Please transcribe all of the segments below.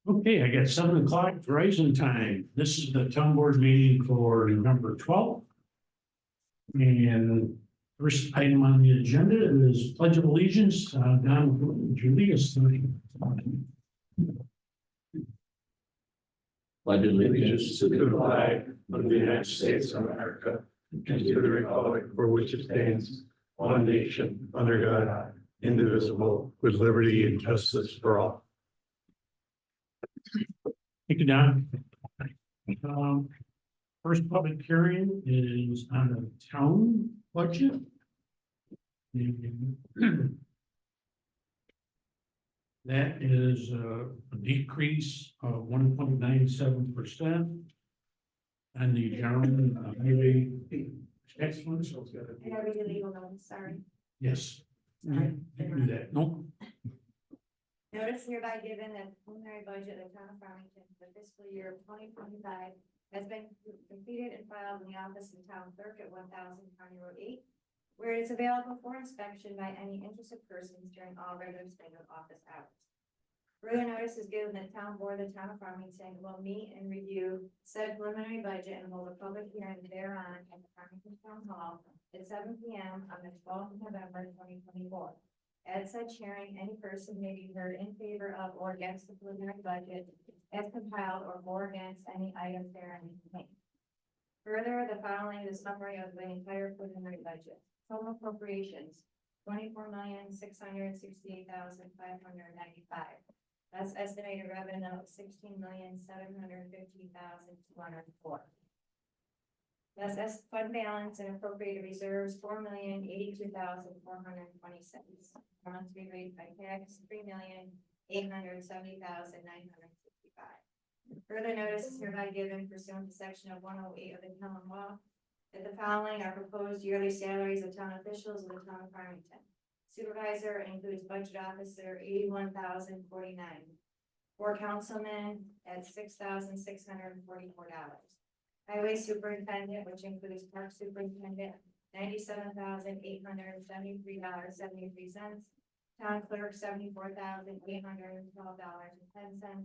Okay, I got 7 o'clock rising time. This is the town board meeting for November 12th. And first item on the agenda is Pledge of Allegiance. Don Julius. Pledge allegiance to the flag of the United States of America and to the republic for which it stands, one nation, under God, indivisible, with liberty and justice for all. Thank you, Don. First public hearing is on the town budget. That is a decrease of 1.97%. And the general highway. Excellent. And I read the legal notice, sorry. Yes. You can do that. Nope. Notice hereby given that the preliminary budget of the town of Farmington for the fiscal year of 2025 has been completed and filed in the office of the town clerk at 1000 County Road 8, where it is available for inspection by any interested persons during all regular scheduled office hours. Further notice is given that the town board of the town of Farmington will meet and review said preliminary budget and hold a public hearing thereon at the Farmington Town Hall at 7 p.m. on the 12th of November 2024. At such hearing, any person may be heard in favor of or against the preliminary budget as compiled or for or against any items therein contained. Further, the following is a summary of the entire preliminary budget. Total appropriations, $24,668,595. That's estimated revenue of $16,715,204. That's fund balance and appropriated reserves, $4,082,426. Amounts to be raised by tax, $3,870,965. Further notice is hereby given pursuant to section of 108 of the town law that the following are proposed yearly salaries of town officials of the town of Farmington. Supervisor includes budget officer, $81,049. For councilmen at $6,644. Highway superintendent, which includes park superintendent, $97,873.73. Town clerk, $74,812.10,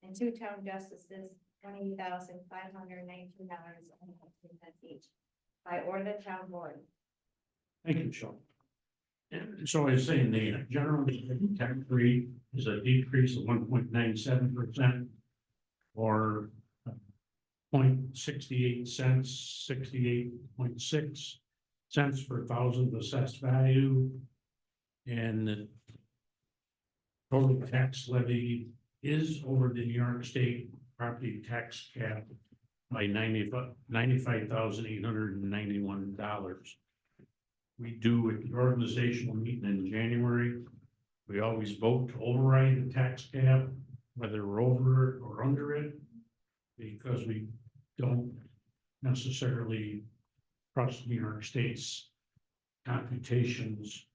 and 2 town justices, $20,519.19 each, by order of the town board. Thank you, Sean. And so I was saying the general tax rate is a decrease of 1.97% or 0.68 cents, 68.6 cents per thousand assessed value. And the total tax levy is over the New York State property tax cap by $95,891. We do at the organizational meeting in January. We always vote to override the tax cap, whether we're over it or under it, because we don't necessarily trust New York State's computations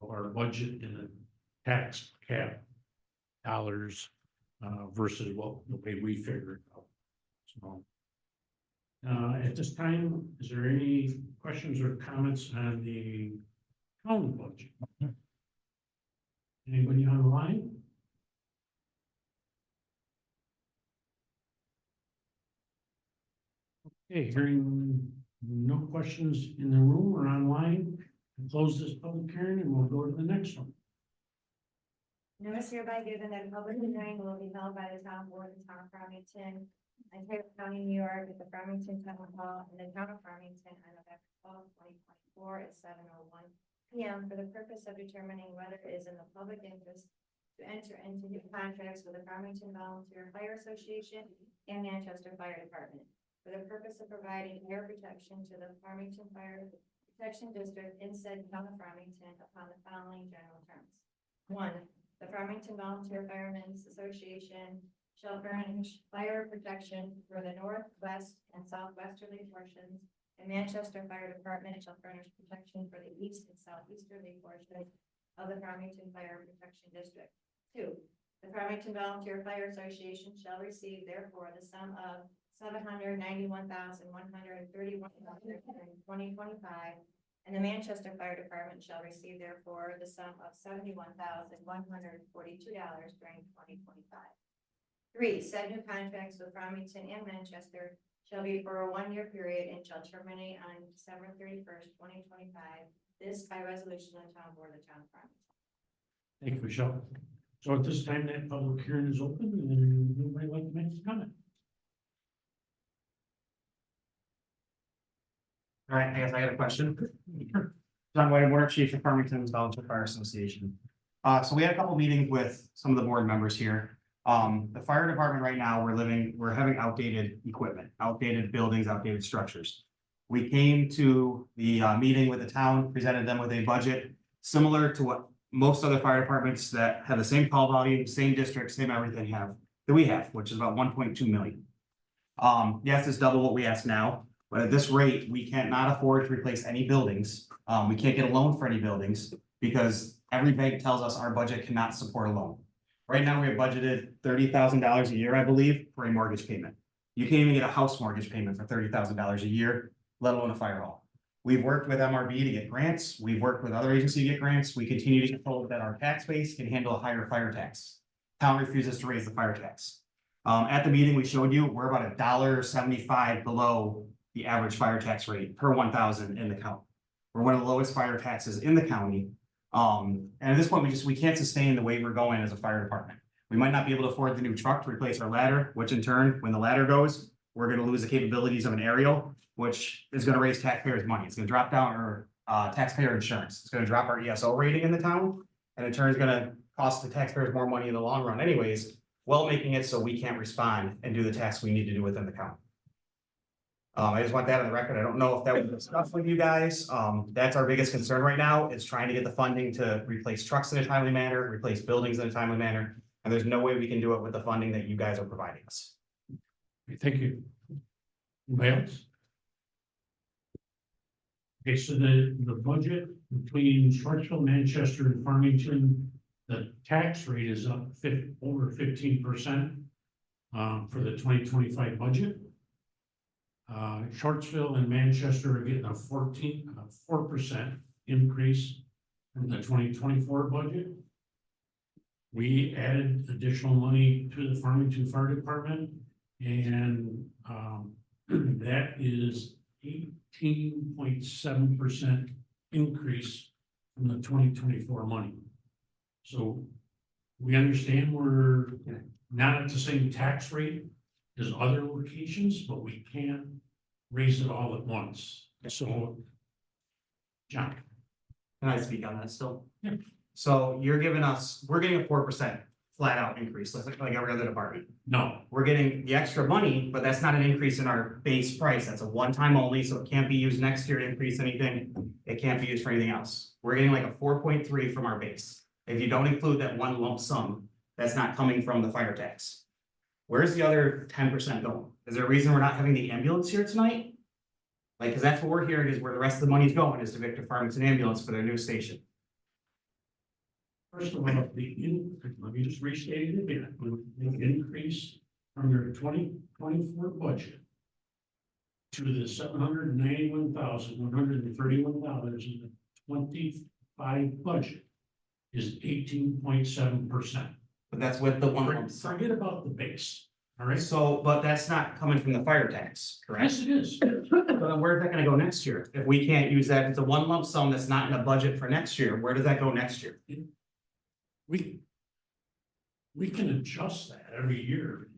or budget in the tax cap dollars versus what the way we figure it out. So at this time, is there any questions or comments on the town budget? Anybody on the line? Okay, hearing no questions in the room or online, we'll close this public hearing and we'll go to the next one. Notice hereby given that a public hearing will be held by the town board of the town of Farmington, Ontario County, New York, at the Farmington Town Hall in the town of Farmington on November 12, 2024 at 7:01 p.m. for the purpose of determining whether it is in the public interest to enter into new contracts with the Farmington Volunteer Fire Association and Manchester Fire Department for the purpose of providing air protection to the Farmington Fire Protection District in said town of Farmington upon the following general terms. 1. The Farmington Volunteer Firemen's Association shall furnish fire protection for the northwest and southwesterly portions, and Manchester Fire Department shall furnish protection for the east and southeasterly portions of the Farmington Fire Protection District. 2. The Farmington Volunteer Fire Association shall receive, therefore, the sum of $791,131 in 2025 And the Manchester Fire Department shall receive therefore the sum of $71,142 during 2025. 3, said new contracts with Farmington and Manchester shall be for a 1-year period and shall terminate on December 31st, 2025. This by resolution of the town board of the town of Farmington. Thank you, Michelle. So at this time, that public hearing is open, and anybody like to make a comment? All right, I guess I got a question. John Whitewater, Chief of Farmington Volunteer Fire Association. So we had a couple meetings with some of the board members here. The fire department right now, we're having outdated equipment, outdated buildings, outdated structures. We came to the meeting with the town, presented them with a budget similar to what most other fire departments that have the same call volume, same district, same everything have, that we have, which is about 1.2 million. Yes, it's double what we ask now. But at this rate, we cannot afford to replace any buildings. We can't get a loan for any buildings because every bank tells us our budget cannot support a loan. Right now, we have budgeted $30,000 a year, I believe, for a mortgage payment. You can't even get a house mortgage payment for $30,000 a year, let alone a fire hall. We've worked with MRB to get grants. We've worked with other agencies to get grants. We continue to get told that our tax base can handle a higher fire tax. Town refuses to raise the fire tax. At the meeting we showed you, we're about $1.75 below the average fire tax rate per 1,000 in the county. We're one of the lowest fire taxes in the county. And at this point, we can't sustain the way we're going as a fire department. We might not be able to afford the new truck to replace our ladder, which in turn, when the ladder goes, we're gonna lose the capabilities of an aerial, which is gonna raise taxpayers' money. It's gonna drop down our taxpayer insurance. It's gonna drop our ESO rating in the town, and in turn is gonna cost the taxpayers more money in the long run anyways, while making it so we can't respond and do the tasks we need to do within the county. I just want that on the record. I don't know if that was discussed with you guys. That's our biggest concern right now, is trying to get the funding to replace trucks in a timely manner, replace buildings in a timely manner. And there's no way we can do it with the funding that you guys are providing us. Thank you. Anybody else? Okay, so the budget between Shortsville, Manchester and Farmington, the tax rate is up over 15% for the 2025 budget. Shortsville and Manchester are getting a 4% increase from the 2024 budget. We added additional money to the Farmington Fire Department, and that is 18.7% increase from the 2024 money. So we understand we're not at the same tax rate as other locations, but we can't raise it all at once. So, John. Can I speak on that still? Yeah. So we're getting a 4% flat out increase, like every other department. No, We're getting the extra money, but that's not an increase in our base price. That's a one-time only, so it can't be used next year to increase anything. It can't be used for anything else. We're getting like a 4.3 from our base. If you don't include that one lump sum, that's not coming from the fire tax. Where's the other 10% going? Is there a reason we're not having the ambulance here tonight? Like, cause that's what we're hearing is where the rest of the money's going is to Victor Farmington Ambulance for their new station. first of all, let me just restate it again. The increase from your 2024 budget to the $791,131 in the 25 budget is 18.7%. But that's with the one lump sum. Forget about the base, all right? So, but that's not coming from the fire tax, correct? Yes, it is. So then where's that gonna go next year? If we can't use that, it's a one lump sum that's not in the budget for next year, where does that go next year? We can adjust that every year.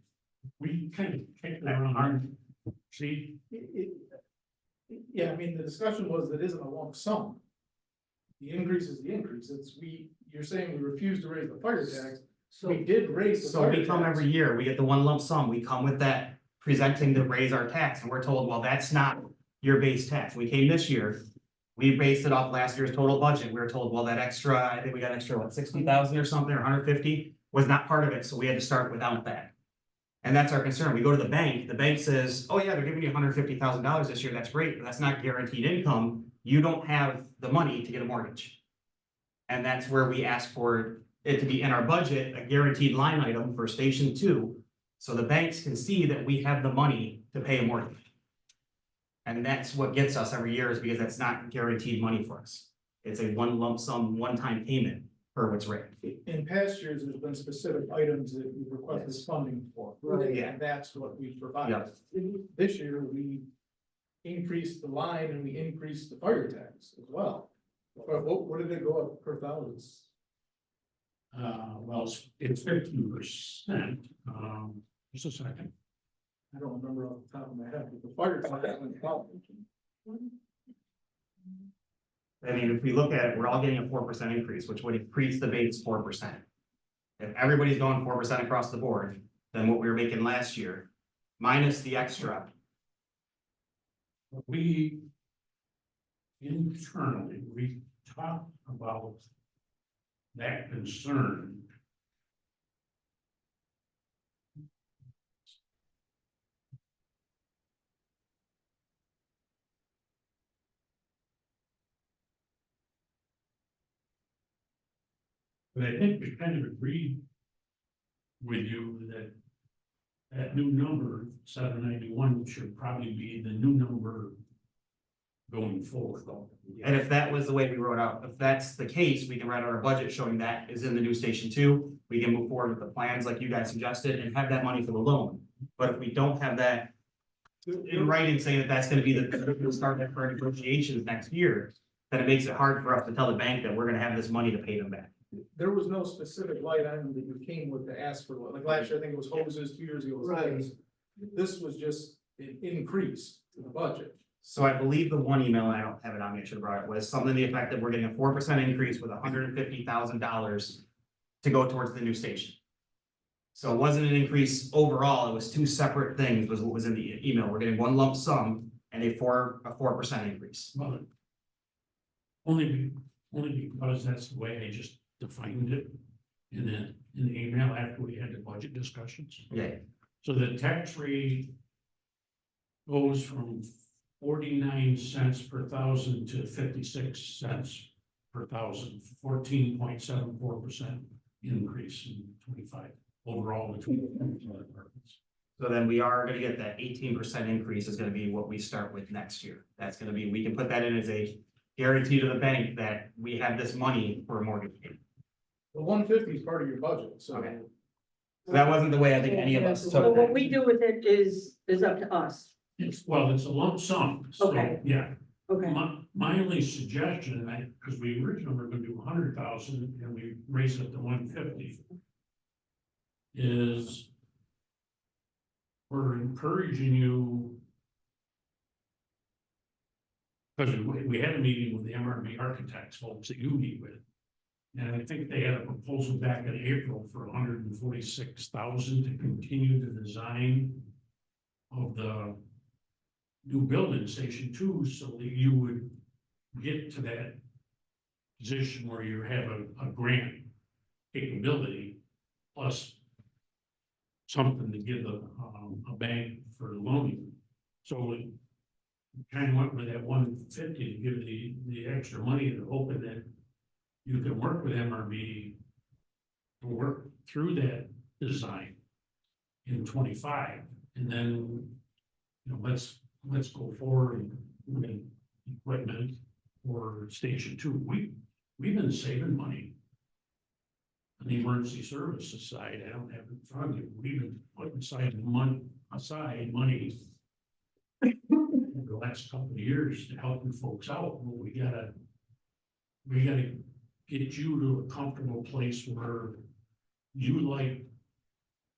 We kind of kick it around. See, Yeah, I mean, the discussion was that isn't a lump sum. The increase is the increase. You're saying we refuse to raise the fire tax. We did raise the So fire we come tax. every year, we get the one lump sum, we come with that presenting to raise our tax, and we're told, well, that's not your base tax. We came this year, we based it off last year's total budget. We were told, well, that extra, I think we got extra, what, 60,000 or something, or 150 was not part of it, so we had to start without that. And that's our concern. We go to the bank says, oh yeah, they're giving you $150,000 this year, that's great, but that's not guaranteed income. You don't have the money to get a mortgage. And that's where we ask for it to be in our budget, a guaranteed line item for Station 2, so the banks can see that we have the money to pay a mortgage. And that's what gets us every year, is because that's not guaranteed money for us. It's a one lump sum, one-time payment per what's written. In past years, there's been specific items that we requested funding for. Right. Yeah. And that's what we provided. This year, we increased the line and we increased the fire tax as well. But what did it go up per thousand? Well, it's 15%, just a second. I don't remember off the top of my head, but the fire tax went up. I mean, if we look at it, we're all getting a 4% increase, which would increase the base 4%. If everybody's going 4% across the board, then what we were making last year, minus the extra. We internally, we talked about that concern. But I think we kind of agreed with you that that new number, 791, should probably be the new number going forward. And if that was the way we wrote out, if that's the case, we can write out our budget showing that is in the new station two. We can move forward with the plans like you guys suggested and have that money for the loan. But if we don't have that in writing saying that that's gonna be the start that for negotiations next year, then it makes it hard for us to tell the bank that we're gonna have this money to pay them back. There was no specific light item that you came with to ask for, like last year, I think it was hoses, 2 years ago. it was Right. hoses. This was just an increase to the budget. So I believe the one email, and I don't have it on me, I should have brought it, was something to the effect that we're getting a 4% increase with $150,000 to go towards the new station. So it wasn't an increase overall, it was two separate things, was what was in the email. We're getting one lump sum and a 4% increase. Well, only because that's the way I just defined it in the email after we had the budget discussions. Yeah, So the tax rate goes from 49 cents per thousand to 56 cents per thousand, 14.74% increase in 25 overall between the departments. so then we are gonna get that 18% increase is gonna be what we start with next year. That's gonna be, we can put that in as a guarantee to the bank that we have this money for a mortgage payment. The 150 is part of your budget, so. Okay. So that wasn't the way I think any of us So took what that. we do with it is up to us. It's a lump sum, so, Okay. yeah. Okay, My only suggestion, because we originally were gonna do 100,000 and we raised it to 150. Is we're encouraging you. Because we had a meeting with the MRB architects folks that you meet with. And I think they had a proposal back in April for 146,000 to continue the design of the new building, Station 2, so that you would get to that position where you have a grant capability plus something to give a bank for loaning. So we kind of went with that 150 to give the extra money and hoping that you can work with MRB to work through that design in 25, and then, let's go forward with equipment for Station 2. We've been saving money on the emergency services side. I don't have it in front of you. We've been putting aside money over the last couple of years to help you folks out. Well, we gotta get you to a comfortable place where you like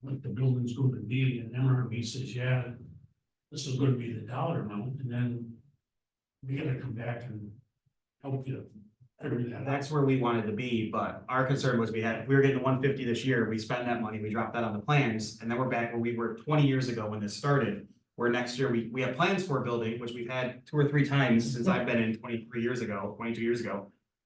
what the building's going to be, and MRB says, yeah, this is gonna be the dollar amount, and then we gotta come back and help you figure that out. That's where we wanted to be, but our concern was if we were getting the 150 this year, we spend that money, we drop that on the plans, and then we're back where we were 20 years ago when this started. Where next year we have plans for a building, which we've had 2 or 3 times since I've been in 22 years ago.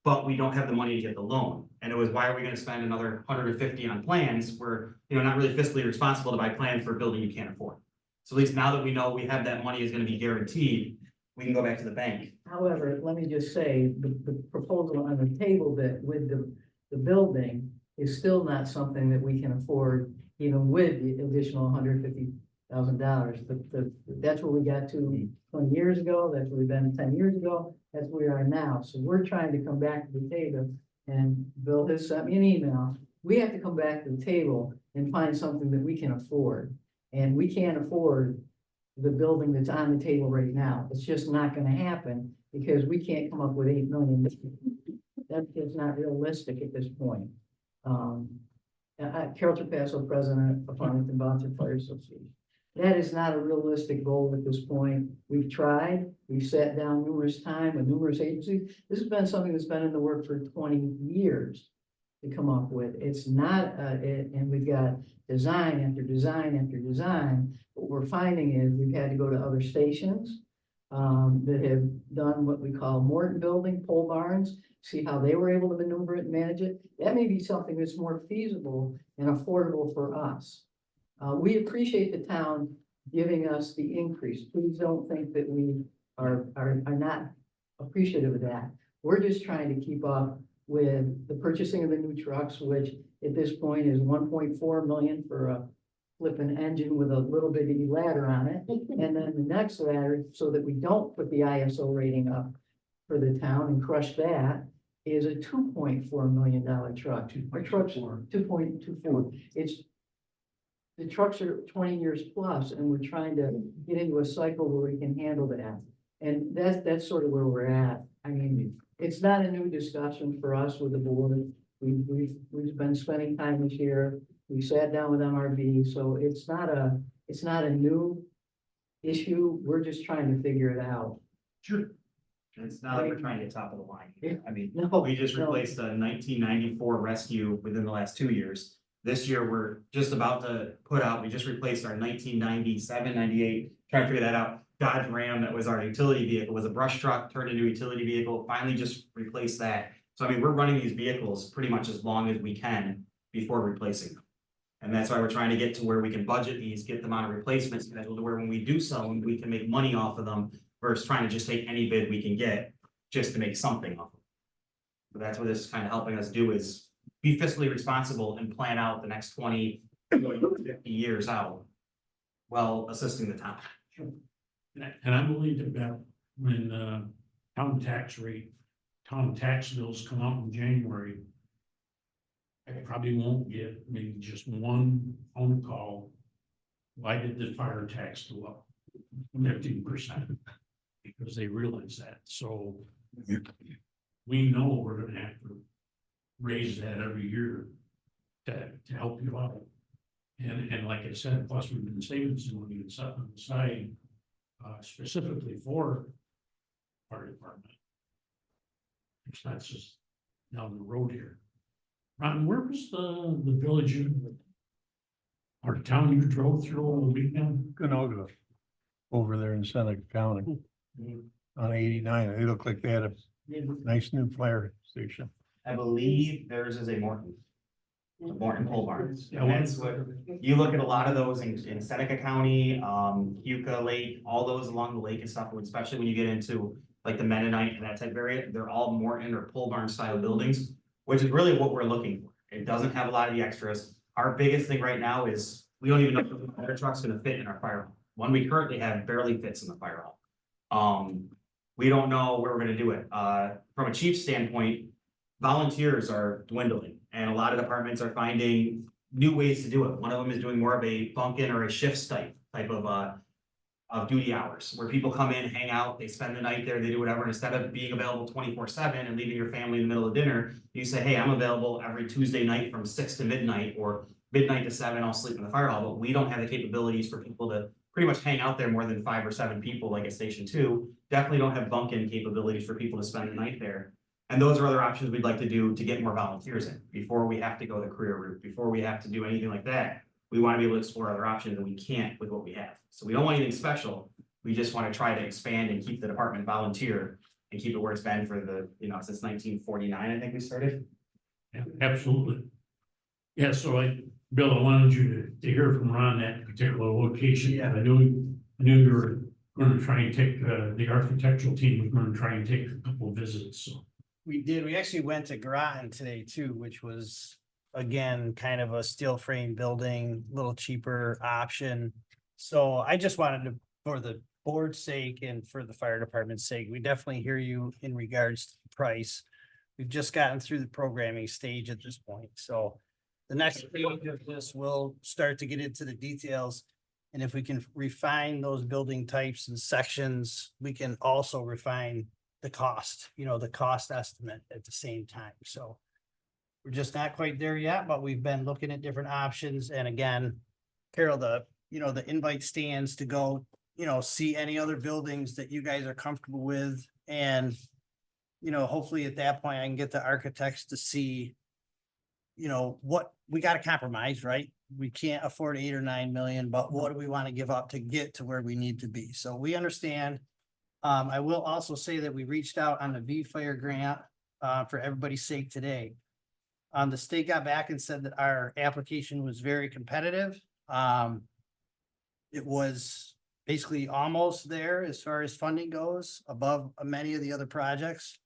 But we don't have the money to get the loan. And it was, why are we gonna spend another 150 on plans? We're, not really fiscally responsible to buy plans for a building you can't afford. So at least now that we know we have that money is gonna be guaranteed, we can go back to the bank. however, let me just say, the proposal on the table that with the building is still not something that we can afford, even with the additional $150,000. That's where we got to 20 years ago, that's where we've been 10 years ago, that's where we are now. So we're trying to come back to the table, and Bill has sent me an email. We have to come back to the table and find something that we can afford. And we can't afford the building that's on the table right now. It's just not gonna happen because we can't come up with 8 million. That's just not realistic at this point. Carol Trapasso, president of Farmington Volunteer Fire Association. That is not a realistic goal at this point. We've tried, we've sat down numerous times with numerous agencies. This has been something that's been in the work for 20 years to come up with. It's not, and we've got design after design after design. What we're finding is we've had to go to other stations that have done what we call Morton building, pole barns, see how they were able to maneuver it and manage it. That may be something that's more feasible and affordable for us. We appreciate the town giving us the increase. Please don't think that we are not appreciative of that. We're just trying to keep up with the purchasing of the new trucks, which at this point is 1.4 million for a flipping engine with a little bitty ladder on it. And then the next ladder, so that we don't put the ISO rating up for the town and crush that, is a $2.4 million truck. Our trucks are 2.24. The trucks are 20 years plus, and we're trying to get into a cycle where we can handle that. And that's sort of where we're at. I mean, it's not a new discussion for us with the board. We've been spending time this year. We sat down with MRB, so it's not a new issue. We're just trying to figure it out. Sure. It's not like we're trying to get top of the line. I mean, No, we just no. replaced a 1994 rescue within the last 2 years. This year, we're just about to put out, we just replaced our 1997, 98, trying to figure that out. Dodge Ram, that was our utility vehicle, was a brush truck, turned into a utility vehicle, finally just replaced that. So I mean, we're running these vehicles pretty much as long as we can before replacing them. And that's why we're trying to get to where we can budget these, get them on a replacement schedule to where when we do sell them, we can make money off of them versus trying to just take any bid we can get just to make something off of them. So that's what this is kind of helping us do, is be fiscally responsible and plan out the next 20, 50 years out while assisting the town. And I'm willing to bet when town tax bills come out in January, I probably won't get maybe just one phone call. Why did the fire tax go up 15%? Because they realize that. So we know we're gonna have to raise that every year to help you out. And like I said, plus we've been saving some money and setting on the side specifically for fire department expenses down the road here. Ron, where was the village or town you drove through over the weekend? Canoga, over there in Seneca County on 89. They look like they had a nice new fire station. I believe theirs is a Morton pole barn. Yeah, And that's what, you look at a lot of those in Seneca County, Cuca Lake, all those along the lake and stuff, especially when you get into like the Mennonite and that type of area, they're all Morton or pole barn style buildings, which is really what we're looking for. It doesn't have a lot of the extras. Our biggest thing right now is we don't even know if the fire truck's gonna fit in our fire hall. One we currently have barely fits in the fire hall. We don't know where we're gonna do it. From a chief standpoint, volunteers are dwindling and a lot of departments are finding new ways to do it. One of them is doing more of a bunk-in or a shift type of duty hours, where people come in, hang out, they spend the night there, they do whatever, and instead of being available 24/7 and leaving your family in the middle of dinner, you say, hey, I'm available every Tuesday night from 6 to midnight, or midnight to 7, I'll sleep in the fire hall. But we don't have the capabilities for people to pretty much hang out there more than 5 or 7 people like at Station 2. Definitely don't have bunk-in capabilities for people to spend the night there. And those are other options we'd like to do to get more volunteers in before we have to go the career route, before we have to do anything like that. We want to be able to explore other options, and we can't with what we have. So we don't want anything special. We just want to try to expand and keep the department volunteer and keep it where it's been for the, since 1949, I think we started. Yeah, absolutely. Yeah, so Bill, I wanted you to hear from Ron that particular location. Yeah. I knew you were going to try and take, the architectural team was going to try and take a couple of visits, so. We did. We actually went to Groton today too, which was, again, kind of a steel frame building, little cheaper option. So I just wanted to, for the board's sake and for the fire department's sake, we definitely hear you in regards to the price. We've just gotten through the programming stage at this point, so the next stage of this will start to get into the details. And if we can refine those building types and sections, we can also refine the cost, the cost estimate at the same time, so. We're just not quite there yet, but we've been looking at different options, and again, Carol, the invite stands to go, see any other buildings that you guys are comfortable with, and hopefully at that point, I can get the architects to see, what, we gotta compromise, right? We can't afford 8 or 9 million, but what do we want to give up to get to where we need to be? So we understand. I will also say that we reached out on the V Fire grant, for everybody's sake today. The state got back and said that our application was very competitive. It was basically almost there as far as funding goes, above many of the other projects.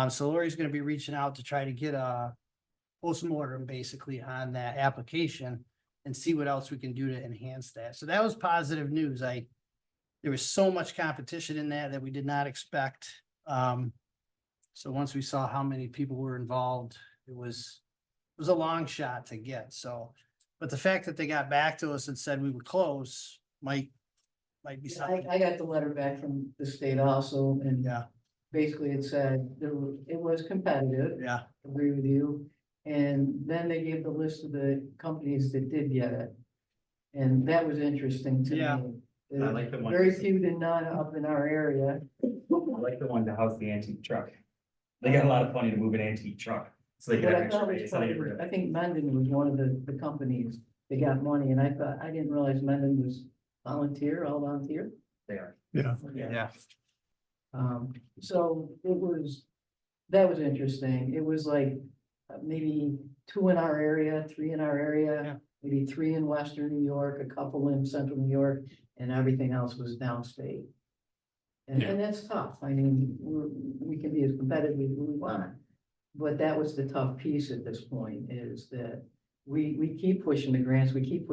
So Lori's gonna be reaching out to try to get a postmortem basically on that application and see what else we can do to enhance that. So that was positive news. There was so much competition in that we did not expect. So once we saw how many people were involved, it was a long shot to get, so. But the fact that they got back to us and said we were close might be something. I got the letter back from the state also, and Yeah, basically it said it was competitive. yeah, Agree with you. And then they gave the list of the companies that did get it. And that was interesting to Yeah. me. I like the one. Very few to none up in our area. I like the one to house the antique truck. They got a lot of money to move an antique truck, so they But get I extra thought it space. was I think Mendon was one of the companies that got money, and I didn't realize Mendon was all volunteer. They are. Yeah. yeah, So that was interesting. It was like maybe 2 in our area, 3 in our Yeah. area, maybe 3 in Western New York, a couple in Central New York, and everything else was downstate. And that's tough. I mean, we can be as competitive as we want. But that was the tough piece at this point, is that we keep pushing the grants, we did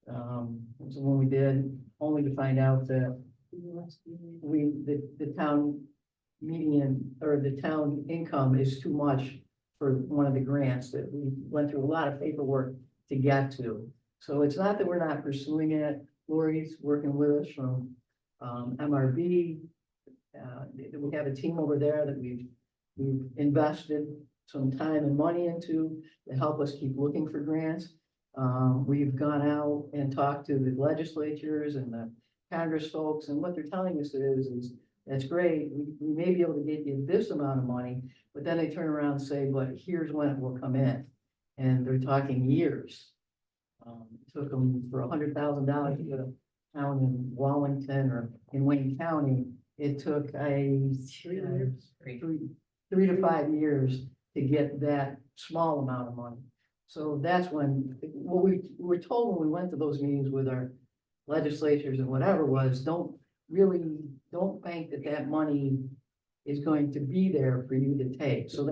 what was the one we did, only to find out that the town median, or the town income is too much for one of the grants that we went through a lot of paperwork to get to. So it's not that we're not pursuing it. Lori's working with us from MRB. We have a team over there that we've invested some time and money into to help us keep looking for grants. We've gone out and talked to the legislatures and the Congress folks, and what they're telling us is that's great. We may be able to get you this amount of money, but then they turn around and say, but here's when it will come in. And they're talking years. It took them for $100,000 to get a town in Wallington or in Wayne County. It took 3 to 5 years to get that small amount of money. So that's when, what we were told when we went to those meetings with our legislatures and whatever was, don't bank that money is going to be there for you to take. So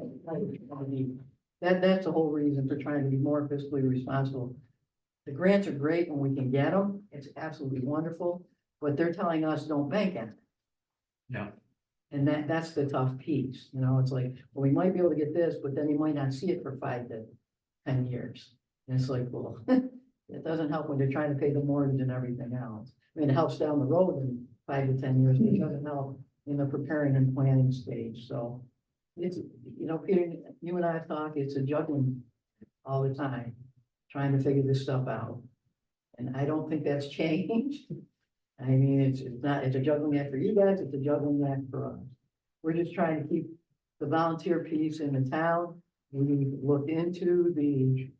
that's the whole reason for trying to be more fiscally responsible. The grants are great when we can get them. It's absolutely wonderful, but they're telling us don't bank on it. Yeah. And that's the tough piece, it's like, well, we might be able to get this, but then you might not see it for 5 to 10 years. And it's like, well, it doesn't help when they're trying to pay the mortgage and everything else. I mean, it helps down the road in 5 to 10 years, but it doesn't help in the preparing and planning stage. So it's, Peter, you and I talk, it's a juggling all the time, trying to figure this stuff out. And I don't think that's changed. I mean, it's a juggling act for you guys, it's a juggling act for us. We're just trying to keep the volunteer piece in the town. We looked into the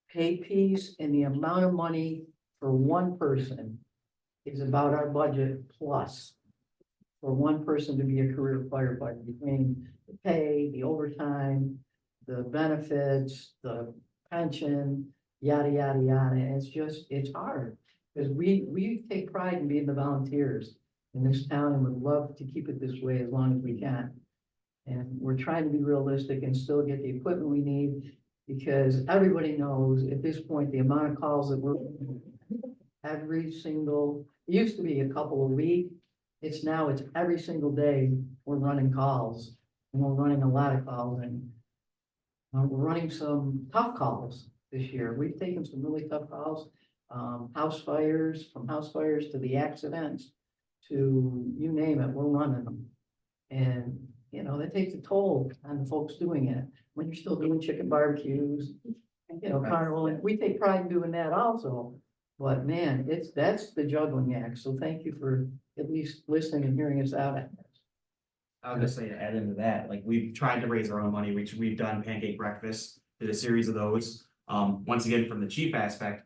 pay piece, and the amount of money for one person is about our budget plus for one person to be a career firefighter, between the pay, the overtime, the benefits, the pension, yada, yada, yada. And it's hard. Because we take pride in being the volunteers in this town and would love to keep it this way as long as we can. And we're trying to be realistic and still get the equipment we need, because everybody knows at this point, the amount of calls that we're every single It used to be a couple a week. It's every single day we're running calls. And we're running a lot of calls and we're running some tough calls this year. We've taken some really tough calls. House fires, from house fires to the accidents to you name it, we're running them. And, you know, that takes a toll on the folks doing it. When you're still doing chicken barbecues, you know, carnival, and we take pride in doing that also. But man, that's the juggling act. So thank you for at least listening and hearing us out at this. I was just saying to add into that, like we've tried to raise our own money, which we've done pancake breakfast, did a series of those. Once again, from the cheap aspect,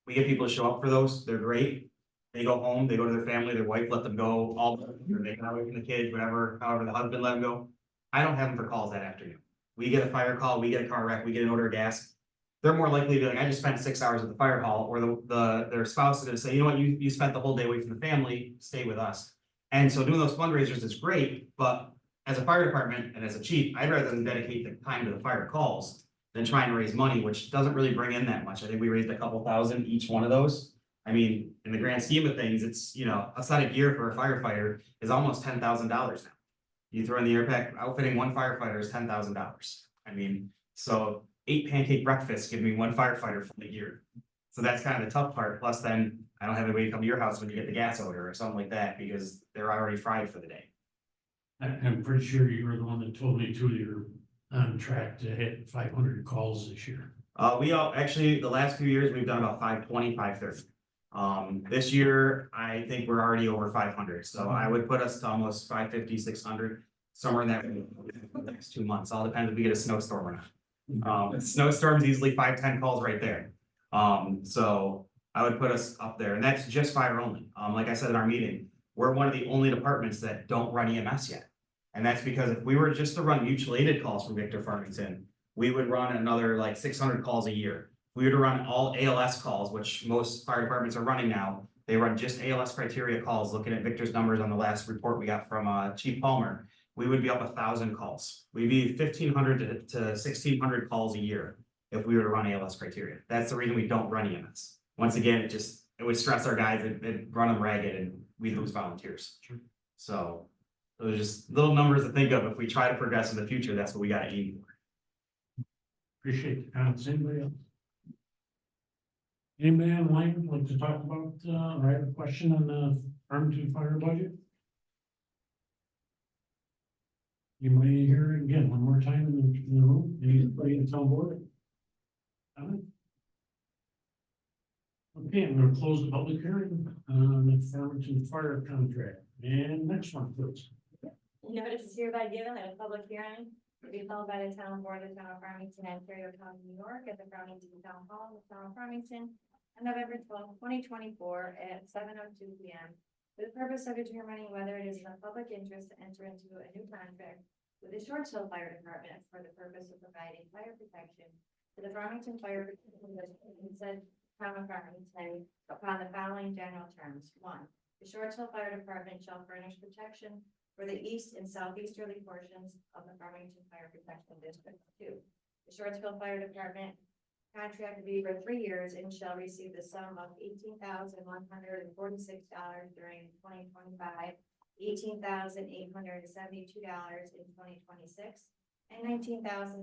we get people to show up for those, they're great. They go home, they go to their family, their wife let them go, all, they can away from the kids, whatever, however the husband let them go. I don't have them for calls that afternoon. We get a fire call, we get a car wreck, we get an order of gas. They're more likely to be like, I just spent 6 hours at the fire hall, or their spouse is gonna say, you know what, you spent the whole day away from the family, stay with us. And so doing those fundraisers is great, but as a fire department and as a chief, I'd rather than dedicate the time to the fire calls than trying to raise money, which doesn't really bring in that much. I think we raised a couple thousand each one of those. I mean, in the grand scheme of things, it's, you know, a set of gear for a firefighter is almost $10,000 now. You throw in the air pack, outfitting one firefighter is $10,000. I mean, so 8 pancake breakfasts give me 1 firefighter for the year. So that's kind of the tough part. Plus then I don't have anybody come to your house when you get the gas odor or something like that because they're already fried for the day. I'm pretty sure you were the one that told me too, you're on track to hit 500 calls this year. We all, actually, the last few years, we've done about 520, 530. This year, I think we're already over 500, so I would put us to almost 550, 600, somewhere in that range for the next 2 months. All depends if we get a snowstorm or not. Snowstorms easily 5, 10 calls right there. So I would put us up there, and that's just fire only. Like I said in our meeting, we're one of the only departments that don't run EMS yet. And that's because if we were just to run mutual aided calls from Victor Farmington, we would run another like 600 calls a year. If we were to run all ALS calls, which most fire departments are running now, they run just ALS criteria calls, looking at Victor's numbers on the last report we got from Chief Palmer, we would be up 1,000 calls. We'd be 1,500 to 1,600 calls a year if we were to run ALS criteria. That's the reason we don't run EMS. Once again, it would stress our guys, it'd run them ragged and we'd lose volunteers. Sure. So those are just little numbers to think of. If we try to progress in the future, that's what we got to aim for. Appreciate the comments. Anybody else? Anybody online would like to talk about, or have a question on the Farmington fire budget? You may hear it again one more time in the room. Anybody in the town board? Comment? Okay, I'm gonna close the public hearing on the Farmington fire contract. And next one, please. Notice is hereby given that a public hearing will be held by the town board of the town of Farmington, Ontario County, New York, at the Farmington Town Hall, the town of Farmington, on November 12th, 2024, at 7:02 p.m. for the purpose of determining whether it is in the public interest to enter into a new contract with the Short Hill Fire Department for the purpose of providing fire protection to the Farmington Fire Protection District in said town of Farmington upon the following general terms. 1. The Short Hill Fire Department shall furnish protection for the east and southeasterly portions of the Farmington Fire Protection District. 2. The Short Hill Fire Department contract will be for 3 years and shall receive the sum of $18,146 during 2025, $18,872 in 2026, and $19,721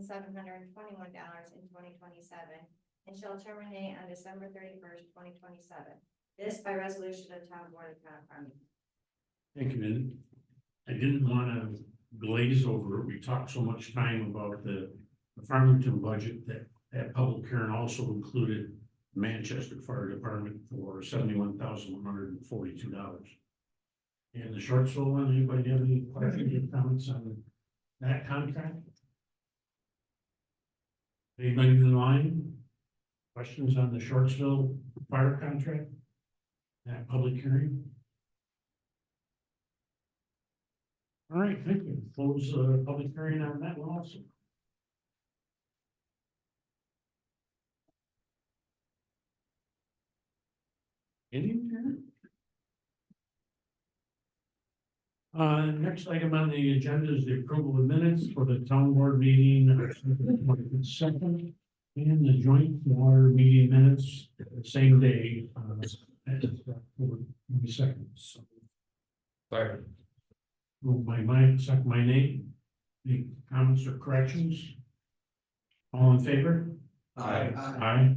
in 2027, and shall terminate on December 31st, 2027. This by resolution of the town board of town of Farmington. Thank you, Minnie. I didn't want to glaze over it. We talked so much time about the Farmington budget that public hearing also included Manchester Fire Department for $71,142. And the Shortsville one, anybody have any questions or comments on that contract? Anybody in line? Questions on the Shortsville fire contract? That public hearing? All right, thank you. Close the public hearing on that one also. Anything? Next item on the agenda is the approval of minutes for the town board meeting second and the joint water meeting minutes the same day, That is October 22nd. So Sorry. moved by Mike, second by Nate. Any comments or corrections? All in favor? Aye.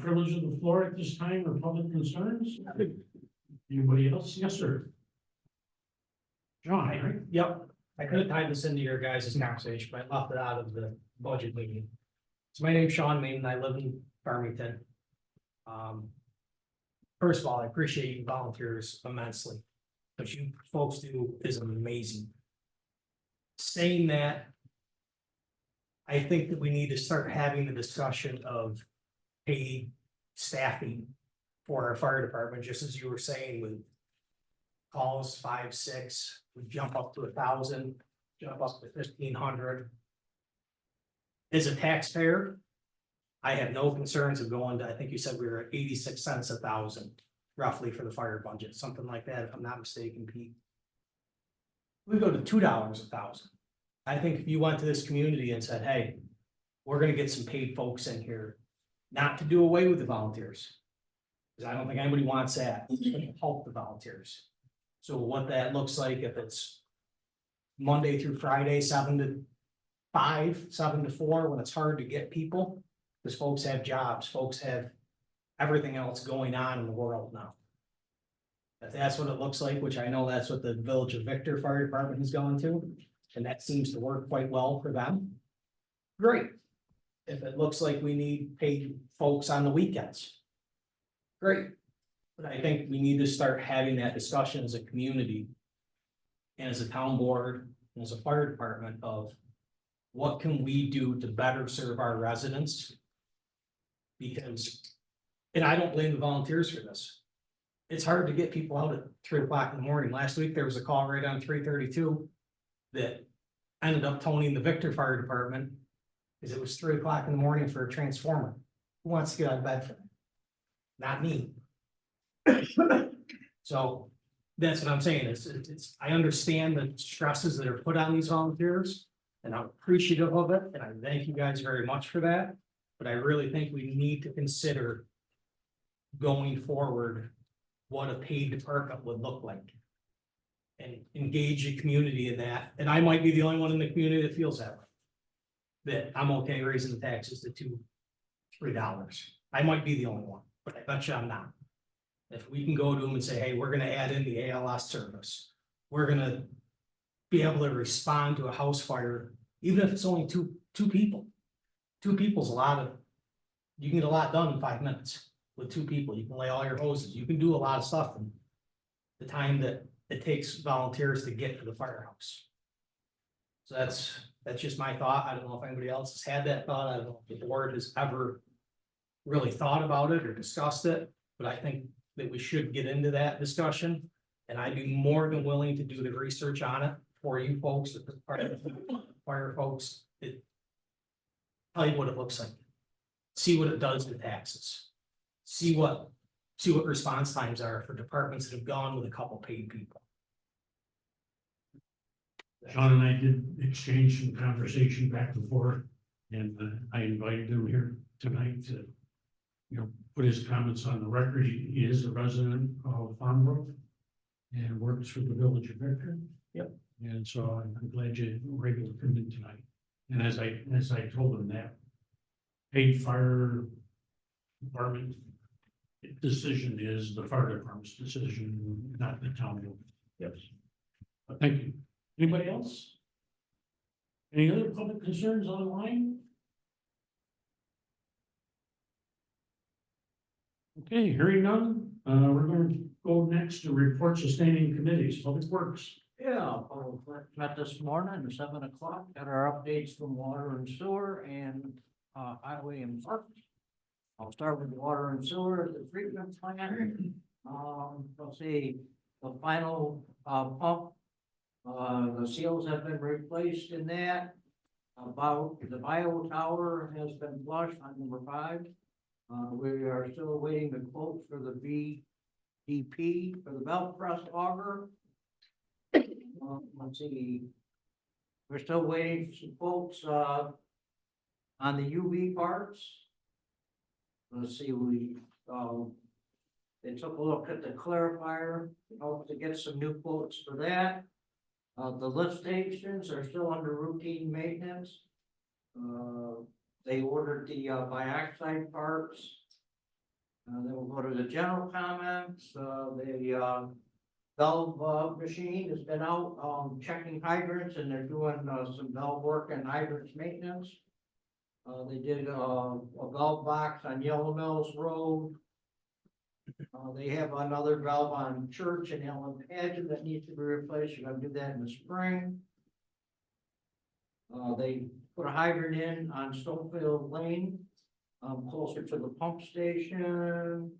Privilege of the floor at this time or public concerns? Anybody else? Yes, sir. John, right? Yep, I could have tied this into your guys' conversation, but I left it out of the budget meeting. So my name's Sean Main, I live in Farmington. First of all, I appreciate you volunteers immensely. What you folks do is amazing. Saying that, I think that we need to start having the discussion of paid staffing for our fire department, just as you were saying with calls 5, 6, we jump up to 1,000, jump up to 1,500. As a taxpayer, I have no concerns of going to, I think you said we were at 86 cents 1,000 roughly for the fire budget, something like that, if I'm not mistaken, Pete. We go to $2 1,000. I think if you went to this community and said, hey, we're gonna get some paid folks in here, not to do away with the volunteers. Because I don't think anybody wants that, it's gonna help the volunteers. So what that looks like, if it's Monday through Friday, 7 to 5, 7 to 4, when it's hard to get people, because folks have jobs, folks have everything else going on in the world now. If that's what it looks like, which I know that's what the Village of Victor Fire Department has gone to, and that seems to work quite well for them. Great. If it looks like we need paid folks on the weekends. Great. But I think we need to start having that discussion as a community. And as a town board, and as a fire department of what can we do to better serve our residents? Because, and I don't blame the volunteers for this. It's hard to get people out at 3 o'clock in the morning. Last week, there was a call right on 332 that ended up toning the Victor Fire Department because it was 3 o'clock in the morning for a transformer. Who wants to get out of bed for that? Not me. So that's what I'm saying. It's, I understand the stresses that are put on these volunteers and I'm appreciative of it. And I thank you guys very much for that. But I really think we need to consider going forward what a paid department would look like. And engage the community in that. And I might be the only one in the community that feels that way. That I'm okay raising the taxes to $2, $3. I might be the only one, but I bet you I'm not. If we can go to them and say, hey, we're gonna add in the ALS service. We're gonna be able to respond to a house fire, even if it's only two people. 2 people's a lot of, you can get a lot done in 5 minutes with 2 people. You can lay all your hoses. You can do a lot of stuff in the time that it takes volunteers to get to the firehouse. So that's just my thought. I don't know if anybody else has had that thought. I don't know if the board has ever really thought about it or discussed it, but I think that we should get into that discussion. And I'd be more than willing to do the research on it for you folks, the fire folks, tell you what it looks like. See what it does to taxes. See what response times are for departments that have gone with a couple paid people. John and I did exchange some conversation back and forth, and I invited him here tonight to, put his comments on the record. He is a resident of Farmington and works for the Village of Victor. Yep. And so I'm glad you were able to come in tonight. And as I told him that paid fire department decision is the fire department's decision, not the town board. Yes. But thank you. Anybody else? Any other public concerns online? Okay, hearing none, we're going to go next to reports of standing committees, Public Works. Yeah, met this morning at 7 o'clock, got our updates from water and sewer and highway and parks. I'll start with water and sewer, the treatment plant. Let's see, the final pump. The seals have been replaced in that. About the bio tower has been flushed on number 5. We are still waiting the quote for the BDP for the belt press auger. Let's see. We're still waiting for some quotes on the UV parts. Let's see, They took a look at the clarifier, hope to get some new quotes for that. The lift stations are still under routine maintenance. They ordered the bioxide parts. Then we'll go to the general comments. The valve machine has been out checking hydrants, and they're doing some valve work and hydrants maintenance. They did a valve box on Yellow Mills Road. They have another valve on Church and Ellen Pageant that needs to be replaced. You're gonna do that in the spring. They put a hydrant in on Stonefield Lane, closer to the pump station.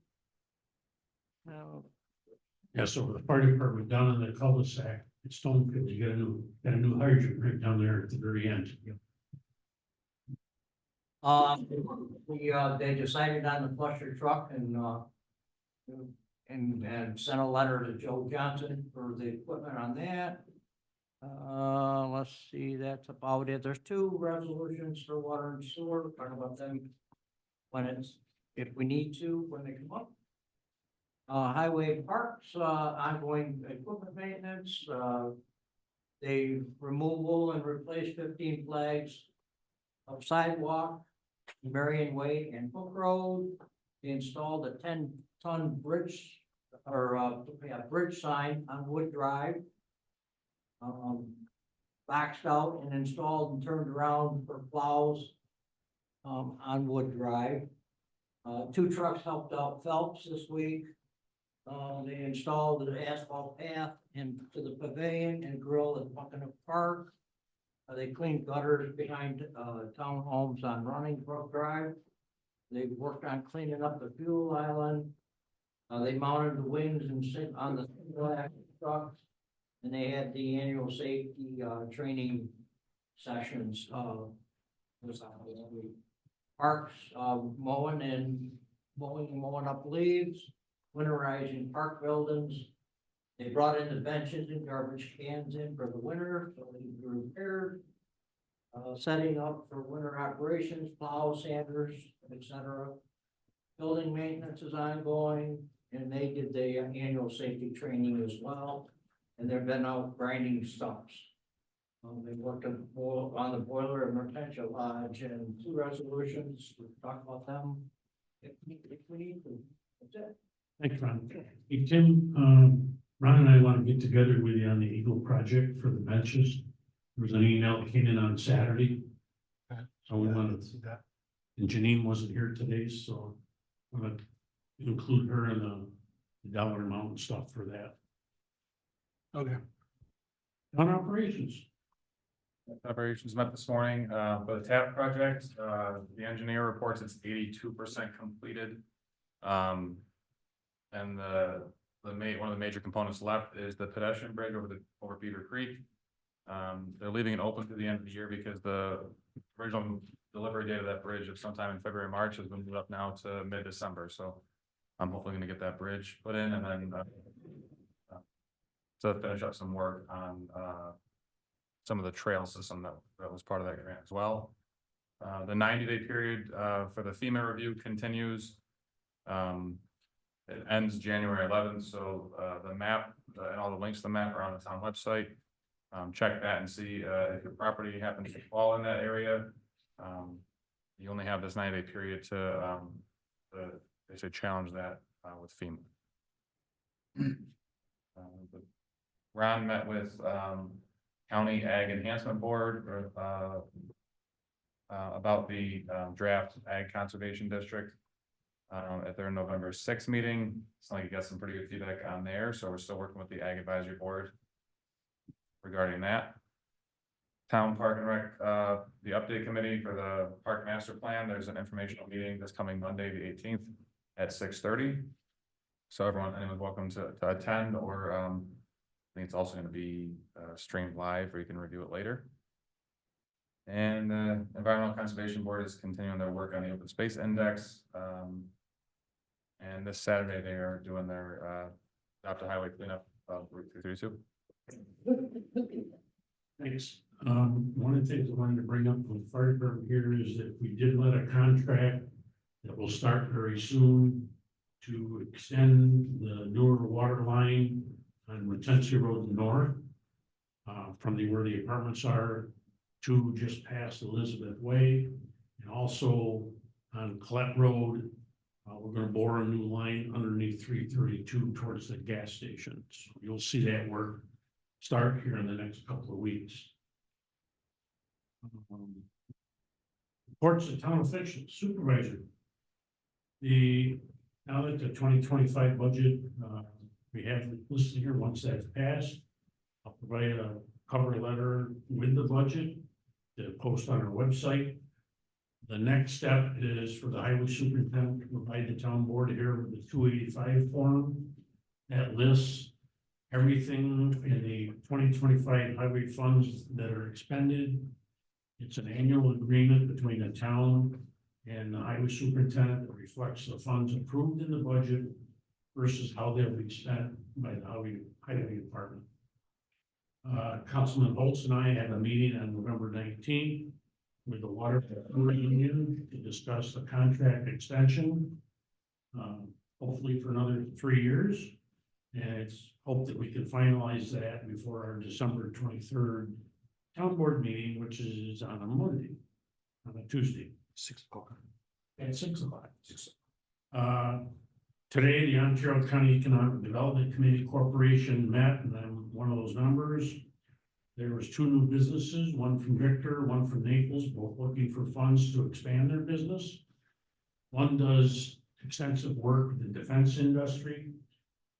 Yeah, so the fire department down in the cul-de-sac, at Stonefield, you got a new hydrant right down there at the very end. They decided on the flusher truck and sent a letter to Joe Johnson for the equipment on that. Let's see, that's about it. There's 2 resolutions for water and sewer. We'll talk about them if we need to, when they come up. Highway parks, ongoing equipment maintenance, they removal and replace 15 flags of sidewalk, Marion Way and Hook Road. They installed a 10-ton bridge bridge sign on Wood Drive. Boxed out and installed and turned around for plows on Wood Drive. 2 trucks helped out Phelps this week. They installed the asphalt path into the pavilion and grill at Buckingham Park. They cleaned gutters behind townhomes on Running Brook Drive. They worked on cleaning up the fuel island. They mounted the wings and sit on the trucks. And they had the annual safety training sessions. Parks mowing up leaves, winterizing park buildings. They brought in the benches and garbage cans in for the winter, so they can be repaired. Setting up for winter operations, plow, sanders, etc. Building maintenance is ongoing, and they did the annual safety training as well. And they've been out grinding stumps. They worked on the boiler and retention lodge, and 2 resolutions. We'll talk about them if we need to. That's it. Thanks, Ron. Hey, Tim, Ron and I want to get together with you on the Eagle project for the benches. There was an email that came in on Saturday. So we wanted to see that. And Janine wasn't here today, so I'm gonna include her in the dollar amount and stuff for that. Okay. On operations. Operations met this morning, for the TAP project, the engineer reports it's 82% completed. And one of the major components left is the pedestrian bridge over Beaver Creek. They're leaving it open to the end of the year because the original delivery date of that bridge of sometime in February, March has been moved up now to mid-December, so I'm hopefully gonna get that bridge put in and then to finish up some work on some of the trail system that was part of that grant as well. The 90-day period for the FEMA review continues. It ends January 11th, so the map and all the links to the map are on the town website. Check that and see if your property happens to fall in that area. You only have this 90-day period to they say challenge that with FEMA. Ron met with County Ag Enhancement Board about the draft Ag Conservation District at their November 6th meeting. It's like you got some pretty good feedback on there, so we're still working with the Ag Advisory Board regarding that. Town Park and Rec, the update committee for the Park Master Plan, there's an informational meeting this coming Monday, the 18th at 6:30. So anyone's welcome to attend, or I think it's also going to be streamed live, or you can review it later. And the Environmental Conservation Board is continuing their work on the Open Space Index. And this Saturday they are doing their Adopt a Highway cleanup of Route 332. Thanks. One of the things I wanted to bring up with the fire department here is that we did let a contract that will start very soon to extend the newer water line on Retention Road North. From where the apartments are to just past Elizabeth Way. And also on Colette Road, we're gonna bore a new line underneath 332 towards the gas station. So you'll see that work start here in the next couple of weeks. Reports of town officials, supervisor. Now that the 2025 budget, we have listed here, once that's passed, I'll provide a cover letter with the budget to post on our website. The next step is for the highway superintendent to provide the town board here with the 285 form. That lists everything in the 2025 highway funds that are expended. It's an annual agreement between the town and the highway superintendent that reflects the funds approved in the budget versus how they'll be spent by the highway department. Councilman Holtz and I had a meeting on November 19th with the water union to discuss the contract extension. Hopefully for another 3 years. And it's hoped that we can finalize that before our December 23rd town board meeting, which is on a Monday, on a Tuesday. 6 o'clock. At 6 o'clock. Today, the Ontario County Economic Development Committee Corporation met, and I'm one of those members. There was 2 new businesses, one from Victor, one from Naples, both looking for funds to expand their business. One does extensive work in the defense industry.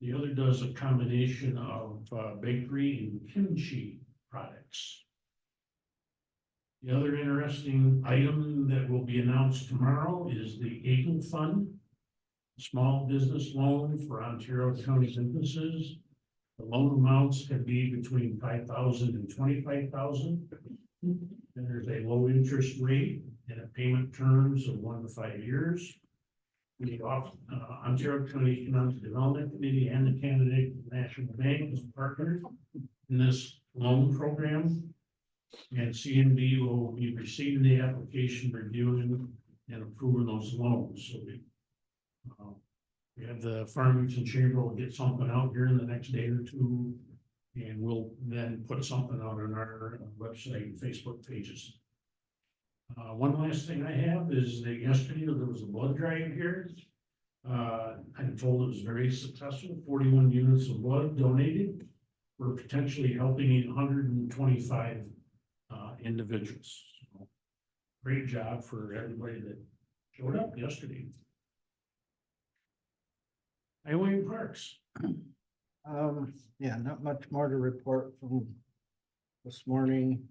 The other does a combination of bakery and kimchi products. The other interesting item that will be announced tomorrow is the Eagle Fund, small business loan for Ontario County businesses. The loan amounts can be between 5,000 and 25,000. And there's a low interest rate and a payment terms of 1 to 5 years. We offer Ontario County Economic Development Committee and the candidate National Bank as partners in this loan program. And CNB will be receiving the application, reviewing and approving those loans. So we have the Farmington Chamber will get something out here in the next day or 2. And we'll then put something out on our website and Facebook pages. One last thing I have is that yesterday there was a blood drive here. I'm told it was very successful, 41 units of blood donated. We're potentially helping 125 individuals. So, great job for everybody that showed up yesterday. Highway and Parks. Yeah, not much more to report from this morning.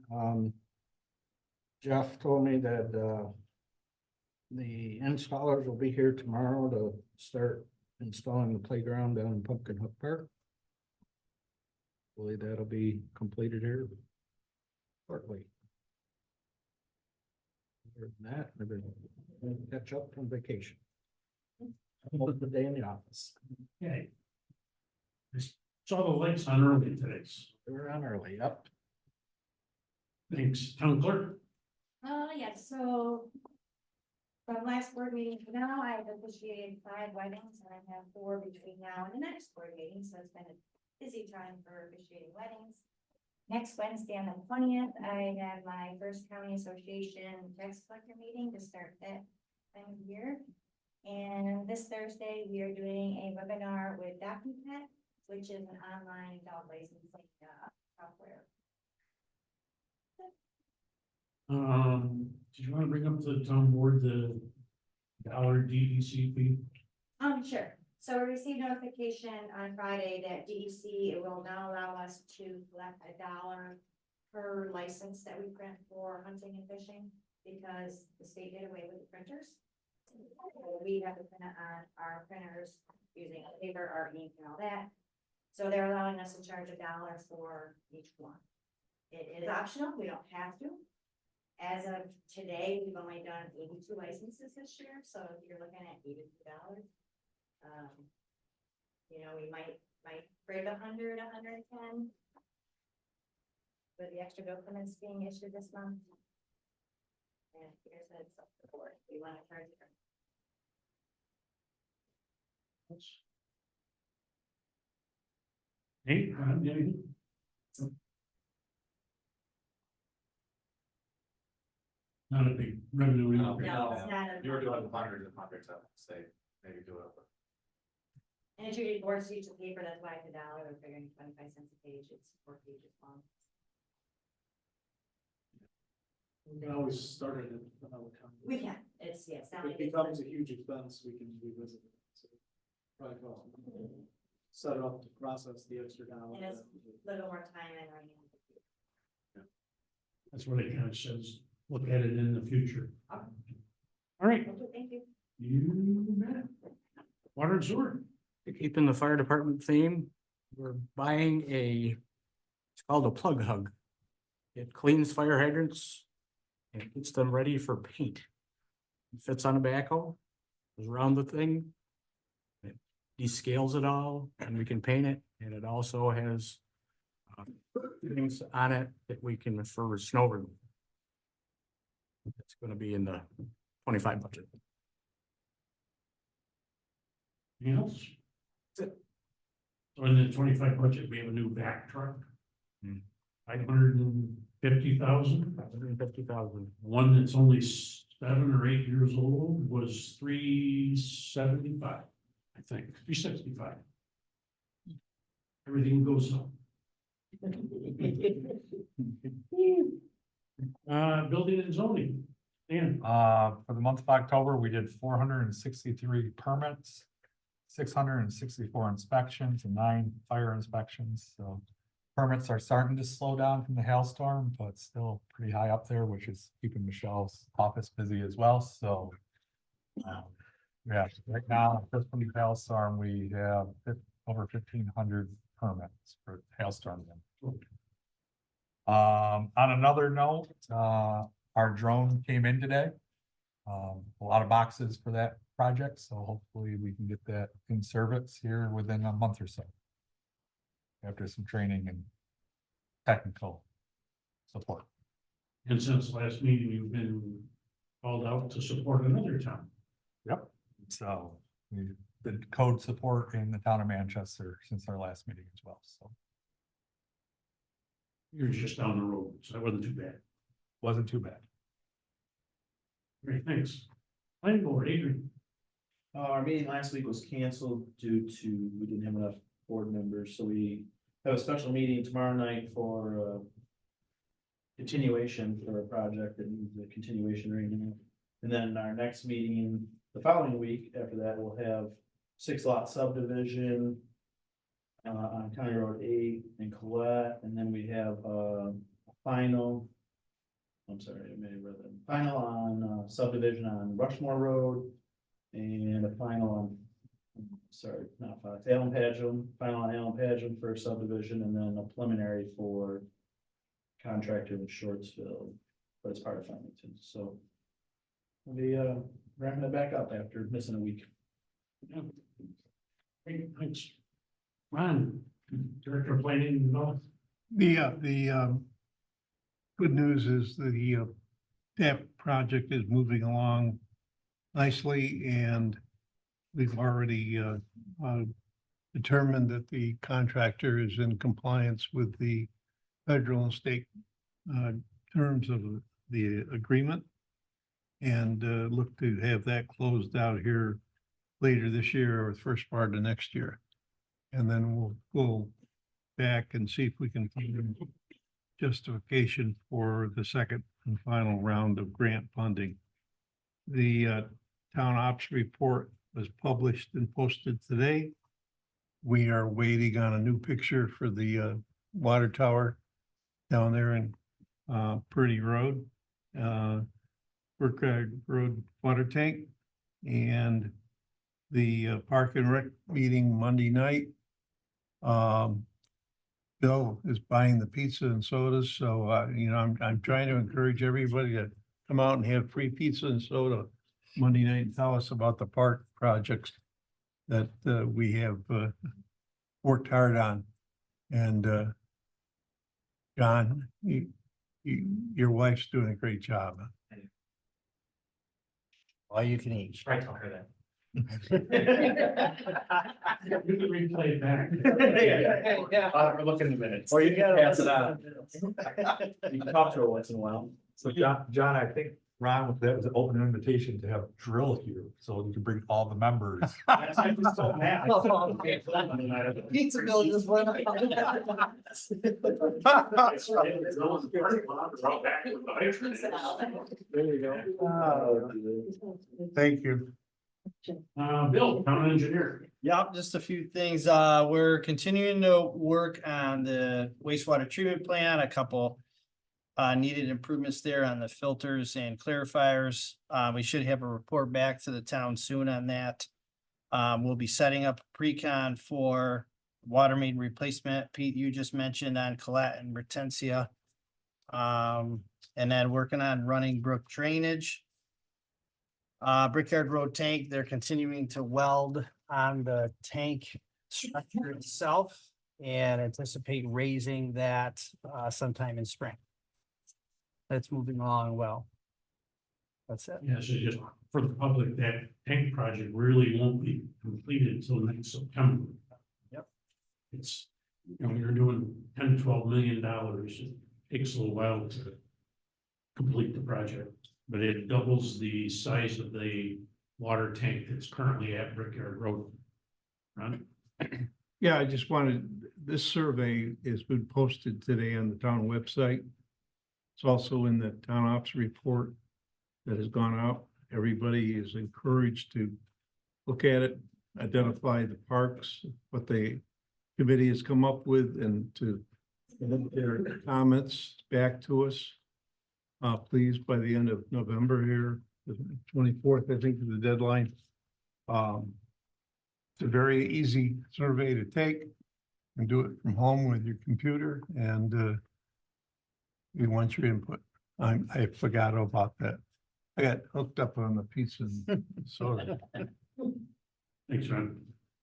Jeff told me that, the installers will be here tomorrow to start installing the playground down in Pumpkin Hook Park. Hopefully that'll be completed here shortly. Other than that, we'll catch up from vacation. Most of the day in the office. Okay. I saw the lights on early today. They were on early, yep. Thanks, town clerk. Yes, so from last board meeting to now, I've officiated 5 weddings and I have 4 between now and the next board meeting, so it's been a busy time for officiating weddings. Next Wednesday on the 20th, I have my first county association tax collector meeting to start that time of year. And this Thursday, we are doing a webinar with DocuPet, which is an online dog licensing software. Did you want to bring up to the town board the dollar DEC fee? Sure. So we received notification on Friday that DEC will now allow us to collect $1 per license that we print for hunting and fishing because the state did away with the printers. We have to print it on our printers using paper, art, ink, and all that. So they're allowing us to charge $1 for each one. It is optional. We don't have to. As of today, we've only done 82 licenses this year. So if you're looking at $82, you know, we might break 100, 110. With the extra documents being issued this month. And here's the support. We want to charge it. Hey, anything? Not a big revenue. No, increase. No, it's not a- You were doing hundreds and hundreds of, say, maybe do it. And it's usually 4 sheets of paper, that's why it's $1, we're figuring 25 cents a page, it's 4 pages long. We can always start it at another time. We can, it's, yeah, it's not If like it it's. becomes a huge expense, we can revisit it. So probably cost more. Set it up to process the extra dollar. And it's a little more time and running. That's what it kind of says, look at it in the future. Okay. All right, Thank you. you bet. Water and sewer. Keeping the fire department theme, we're buying it's called a plug hug. It cleans fire hydrants and gets them ready for paint. It fits on a backhoe, goes around the thing. It descales it all and we can paint it, and it also has things on it that we can for snow removal. It's gonna be in the 25 budget. Anything else? So in the 25 budget, we have a new vac truck. Hmm. 550,000. 150,000. One that's only 7 or 8 years old was 375, I think, 365. Everything goes up. Building and zoning. Dan, For the month of October, we did 463 permits, 664 inspections and 9 fire inspections, so. Permits are starting to slow down from the hailstorm, but still pretty high up there, which is keeping Michelle's office busy as well, so. Yeah, right now, just from the hailstorm, we have over 1,500 permits for hailstorm. On another note, our drone came in today. A lot of boxes for that project, so hopefully we can get that in service here within a month or so. After some training and technical support. and since last meeting, you've been called out to support another town. Yep. So we did code support in the town of Manchester since our last meeting as well, so You're just down the road, so that wasn't too bad. wasn't too bad. Great, thanks. Planning board, Adrian. Our meeting last week was canceled due to, we didn't have enough board members, so we have a special meeting tomorrow night for continuation for a project that needs a continuation right now. And then our next meeting, the following week after that, we'll have 6-lot subdivision on County Road 8 in Colette, and then we have a final, I'm sorry, I may have read that, final on subdivision on Rushmore Road, and a final on, sorry, not Fox, Allen Padgham, final on Allen Padgham for subdivision, and then a preliminary for contractor in Shortsville, but it's part of Farmington, so we'll be wrapping it back up after missing a week. Great, thanks. Ron, Director of Planning and Development. The good news is that project is moving along nicely, and we've already determined that the contractor is in compliance with the federal and state terms of the agreement, and look to have that closed out here later this year or the first part of next year. And then we'll go back and see if we can find justification for the second and final round of grant funding. The town ops report was published and posted today. We are waiting on a new picture for the water tower down there in Purdy Road, Burkhardt Road water tank, and the Park and Rec meeting Monday night. Bill is buying the pizza and sodas, so I'm trying to encourage everybody to come out and have free pizza and soda Monday night and tell us about the park projects that we have worked hard on. And John, your wife's doing a great job. All you can eat. Right, tell her that. You can replay it back. We're looking at minutes. Or you can pass it on. You can talk to her once in a while. So John, I think Ron, with that was an open invitation to have drill here, so you can bring all the members. I just told Matt. Pizza bill just went up. There you go. Thank you. Bill, town engineer. Yep, just a few things. We're continuing to work on the wastewater treatment plant, a couple needed improvements there on the filters and clarifiers. We should have a report back to the town soon on that. We'll be setting up a pre-con for water main replacement. Pete, you just mentioned on Colette and Retensia. And then working on running brook drainage. Brickyard Road tank, they're continuing to weld on the tank structure itself and anticipate raising that sometime in spring. That's moving along well. That's it. Yeah, so just for the public, that tank project really won't be completed until next September. Yep. It's, you know, you're doing $10 to $12 million. It takes a little while to complete the project, but it doubles the size of the water tank that's currently at Brickyard Road. Ron? Yeah, I just wanted, this survey has been posted today on the town website. It's also in the town ops report that has gone out. Everybody is encouraged to look at it, identify the parks, what the committee has come up with, and to get their comments back to us. Please, by the end of November here, the 24th, I think is the deadline. It's a very easy survey to take and do it from home with your computer, and we want your input. I forgot about that. I got hooked up on the pizza and soda. Thanks, Ron.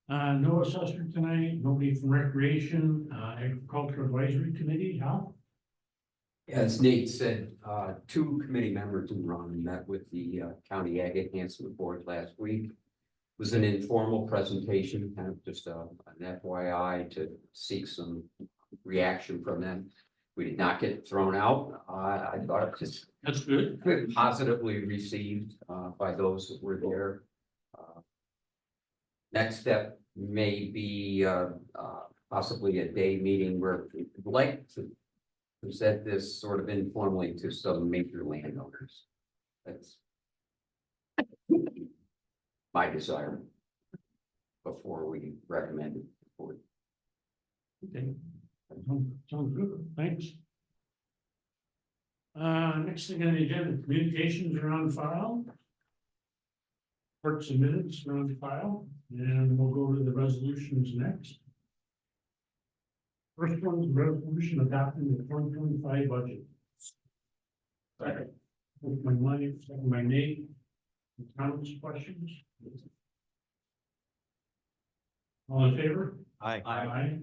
No assessor tonight, nobody from Recreation, Agriculture Advisory Committee, Hal? Yeah, as Nate said, two committee members in Ron met with the County Ag Enhancement Board last week. It was an informal presentation, kind of just an FYI to seek some reaction from them. We did not get thrown out. I thought it was That's good. positively received by those that were there. Next step may be possibly a day meeting where we'd like to present this sort of informally to some major landowners. That's my desire before we recommend it. Okay. Sounds good, thanks. Next thing on the agenda, communications are on file. Works and minutes are on file, and we'll go to the resolutions next. First one is resolution adopting the 2025 budget. Second. With my money, second by Nate. Comments, questions? All in favor? Aye. Aye.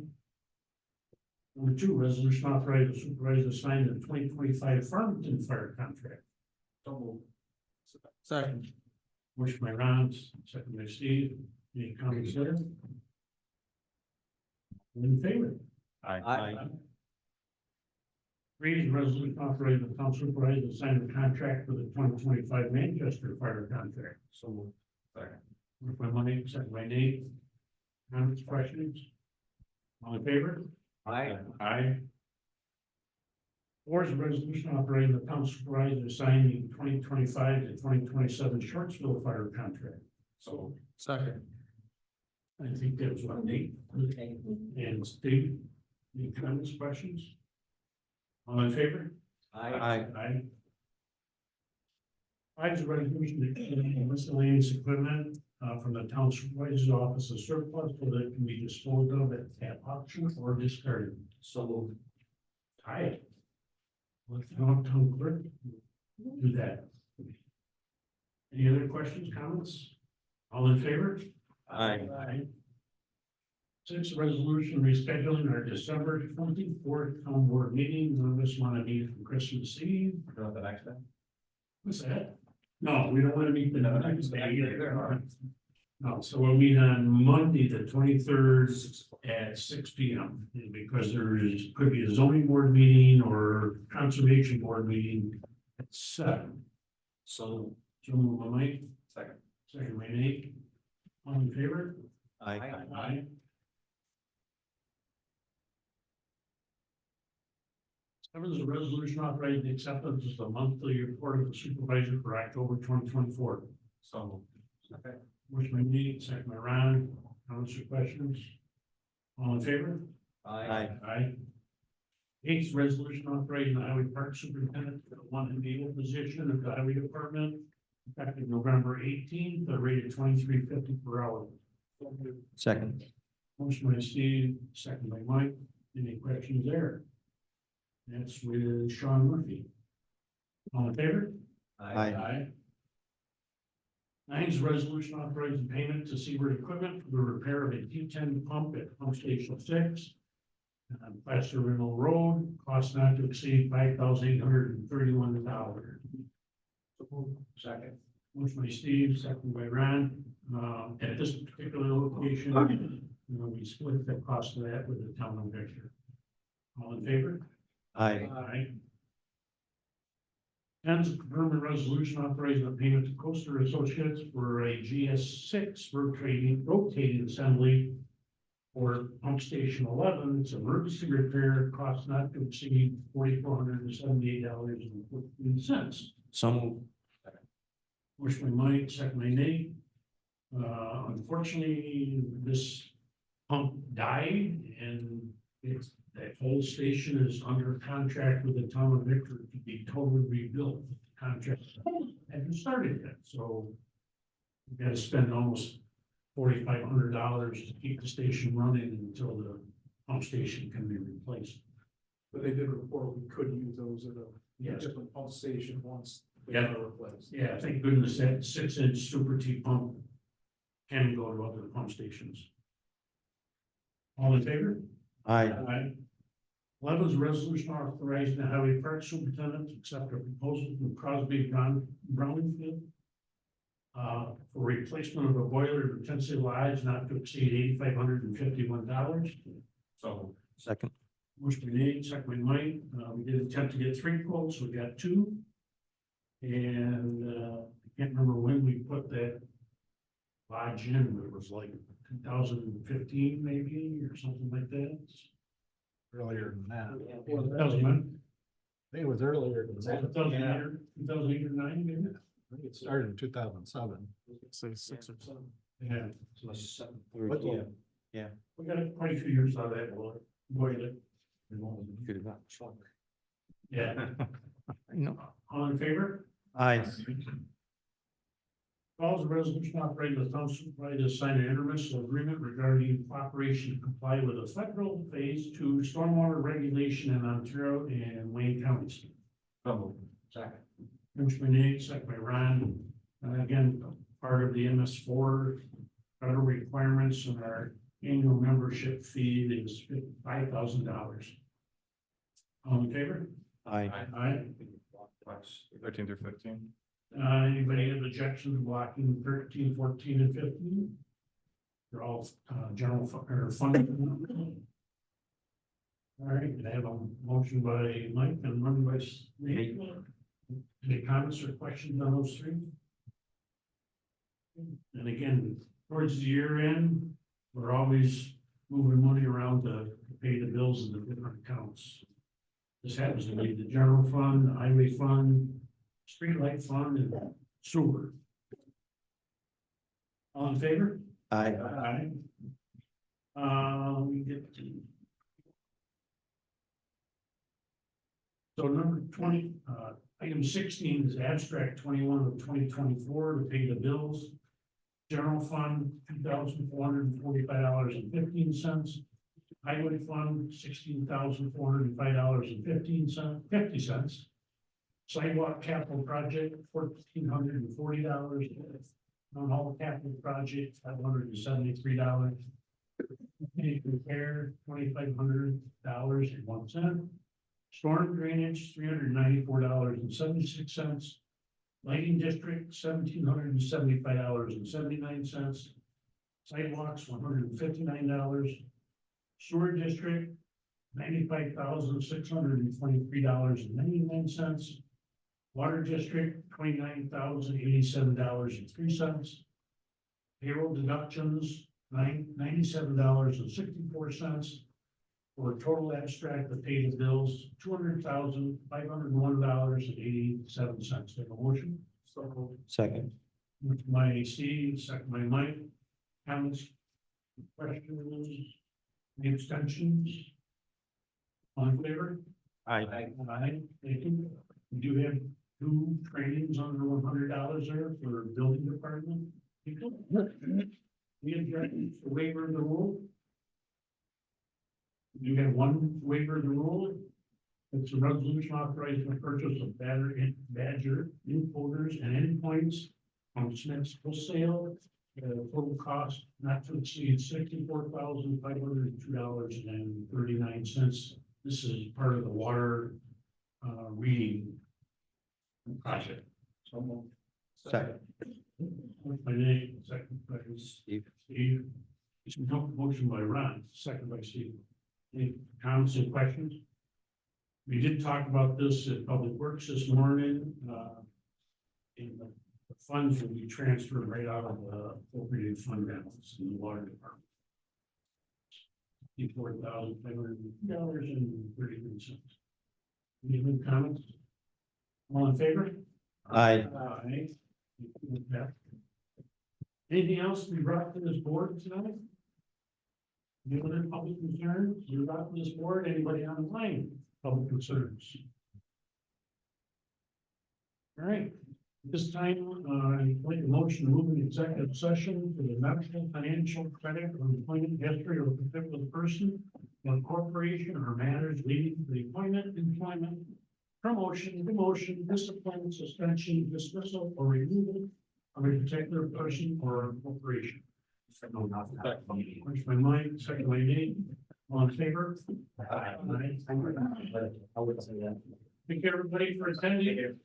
Number two, resolution authorizing the supervisor to sign the 2025 Farmington fire contract. So moved. Second. Motion by Ron, second by Steve. Any comments there? All in favor? Aye. Three is resolution authorizing the town supervisor to sign the contract for the 2025 Manchester fire contract. So moved. Second. Motion by Money, second by Nate. Comments, questions? All in favor? Aye. Aye. Four is a resolution authorizing the town supervisor to sign the 2025 to 2027 Shortsville fire contract. So Second. I think that was what, Nate and Steve. Any comments, questions? All in favor? Aye. Aye. Five is a resolution to claim miscellaneous equipment from the town supervisor's office as surplus so that it can be disposed of at auction or discarded. So moved. Aye. Let the town clerk do that. Any other questions, comments? All in favor? Aye. Six, resolution rescheduling our December 24th town board meeting. None of us want to meet from Christmas Eve. The next day. What's that? No, we don't want to meet the next day either. No, so we'll meet on Monday, the 23rd at 6 P.M. And because could be a zoning board meeting or conservation board meeting at 7. So, move by Mike. Second by Nate. All in favor? Aye. Seven is a resolution authorizing the acceptance of the monthly report of the supervisor for October 2024. So. Okay. Motion by Nate, second by Ron. Comments or questions? All in favor? Aye. Eighth, resolution authorizing the highway park superintendent to one enable position of the highway department effective November 18th, the rate of $23.50 per hour. Second. Motion by Steve, second by Mike. Any questions there? That's with Sean Murphy. All in favor? Aye. Nine's resolution authorizing payment to Seaward Equipment for the repair of a T10 pump at Pump Station 6. On Placer Mill Road, cost not to exceed $5,831. Second. Motion by Steve, second by Ron. At this particular location, we split the cost of that with the town of Victor. All in favor? Aye. Hence, confirm a resolution authorizing the payment to Coaster Associates for a GS6 rotating assembly for Pump Station 11. It's emergency repair, cost not to exceed $4,478.15. Some. Motion by Mike, second by Nate. Unfortunately, this pump died and that whole station is under contract with the town of Victor to be totally rebuilt. The contract hasn't started yet, so we've got to spend almost $4,500 to keep the station running until the pump station can be replaced. But they did report we could use those at a Yes. different pump station once they Yeah. are replaced. Yeah, thank goodness that 6-inch Super T pump can go to other pump stations. All in favor? Aye. 11 is a resolution authorizing the highway park superintendent to accept a proposal from Crosby Brownfield for replacement of a boiler at Tennessee Lodge not to exceed $8,551. So. Second. Motion by Nate, second by Mike. We did attempt to get 3 quotes, we got 2. And I can't remember when we put that lodge in, it was like 2015 maybe, or something like that. Earlier than that. I 2000, think it was earlier than that. 2008 or 9 maybe? I think it started in 2007. Say 6 or 7. Yeah, But yeah. we got quite a few years out of that boiler. Could have got shrunk. Yeah, No. all in favor? Aye. Calls a resolution operating the town supervisor to sign an intermunicipal agreement regarding cooperation to comply with the federal phase 2 stormwater regulation in Ontario and Wayne counties. Second. Motion by Nate, second by Ron. Again, part of the MS4 federal requirements and our annual membership fee is $5,000. All in favor? Aye. Aye. 13 through 15. Anybody have objections to blocking 13, 14, and 15? They're all general funding. All right, I have a motion by Mike and one by Nate. Any comments or questions on those 3? And again, towards the year end, we're always moving money around to pay the bills in the different accounts. This happens to be the general fund, the highway fund, streetlight fund, and sewer. All in favor? Aye. We get to. So number 20, item 16 is abstract 21 of 2024 to pay the bills. General fund, $2,445.15. Highway fund, $16,405.50. Sidewalk capital project, $1,440. Town hall capital project, $573. Repair, $2,500.01. Storm drainage, $394.76. Lighting district, $1,775.79. Sidewalks, $159. Sewer district, $95,623.99. Water district, $29,087.03. Payroll deductions, $97.64. For a total abstract of paid bills, $200,501.87. Take a motion. Second. With my Steve, second by Mike. Comments? Questions? Any abstentions? All in favor? Aye. Aye, thank you. We do have 2 trainings under $100 there for building department. People. We have waiver of the rule. You have 1 waiver of the rule. It's a resolution authorizing the purchase of Badger encoders and endpoints from Smith's wholesale. Total cost not to exceed $64,502.39. This is part of the water reading project. So. Second. My name, second by Steve. Steve. It's no motion by Ron, second by Steve. Any comments and questions? We did talk about this at Public Works this morning. In the funds will be transferred right out of the appropriated fund balance in the water department. $54,500.33. Any other comments? All in favor? Aye. Aye. Anything else to be brought to this board tonight? Any other public concerns you brought to this board? Anybody on the line? Public concerns? All right, this time, I'd like a motion to move an executive session for the medical, financial, credit, or employment history of a particular person, or corporation, or matters leading to the appointment, employment, promotion, demotion, discipline, suspension, dismissal, or removal of a particular person or corporation. First by Mike, second by Nate. All in favor? Aye. I would say that. Thank you, everybody, for attending.